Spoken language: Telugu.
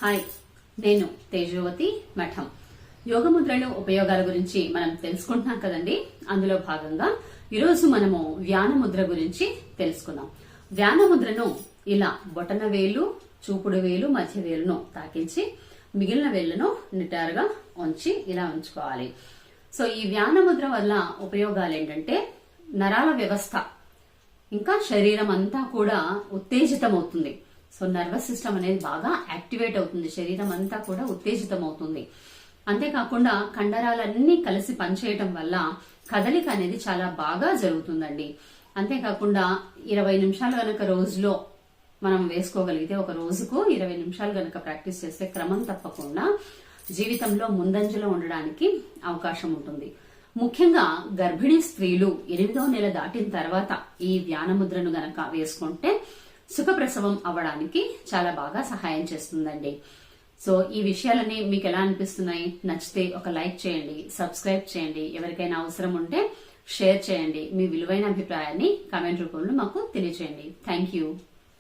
హాయ్, నేను తేజవతి మఠం. యోగముద్రలు ఉపయోగాల గురించి మనం తెలుసుకుంటున్నాం కదండి. అందులో భాగంగా ఈరోజు మనము వ్యానముద్ర గురించి తెలుసుకుందాం. వ్యానముద్రను ఇలా బొటన వేలు, చూపుడు వేలు, మధ్య వేలును తాకించి మిగిలిన వేళ్లను నిటారుగా ఉంచి ఇలా ఉంచుకోవాలి. సో ఈ వ్యానముద్ర వల్ల ఉపయోగాలు ఏంటంటే నరాల వ్యవస్థ ఇంకా శరీరం అంతా కూడా ఉత్తేజితమవుతుంది. సో నర్వస్ సిస్టమ్ అనేది బాగా యాక్టివేట్ అవుతుంది, శరీరం అంతా కూడా ఉత్తేజితం అవుతుంది. అంతేకాకుండా కండరాలన్నీ కలిసి పనిచేయటం వల్ల కదలిక అనేది చాలా బాగా జరుగుతుందండి. అంతేకాకుండా 20 నిమిషాలు గనక రోజులో మనం వేసుకోగలిగితే, ఒక రోజుకు 20 నిమిషాలు గనక ప్రాక్టీస్ చేస్తే క్రమం తప్పకుండా జీవితంలో ముందంజలో ఉండడానికి అవకాశం ఉంటుంది. ముఖ్యంగా గర్భిణీ స్త్రీలు 8వ నెల దాటిన తర్వాత ఈ వ్యానముద్రను గనక వేసుకుంటే సుఖప్రసవం అవ్వడానికి చాలా బాగా సహాయం చేస్తుందండి. సో ఈ విషయాలన్నీ మీకు ఎలా అనిపిస్తున్నాయి? నచ్చితే ఒక లైక్ చేయండి, సబ్స్క్రైబ్ చేయండి, ఎవరికైనా అవసరం ఉంటే షేర్ చేయండి. మీ విలువైన అభిప్రాయాన్ని కామెంట్ రూపంలో మాకు తెలియజేయండి. Thank you.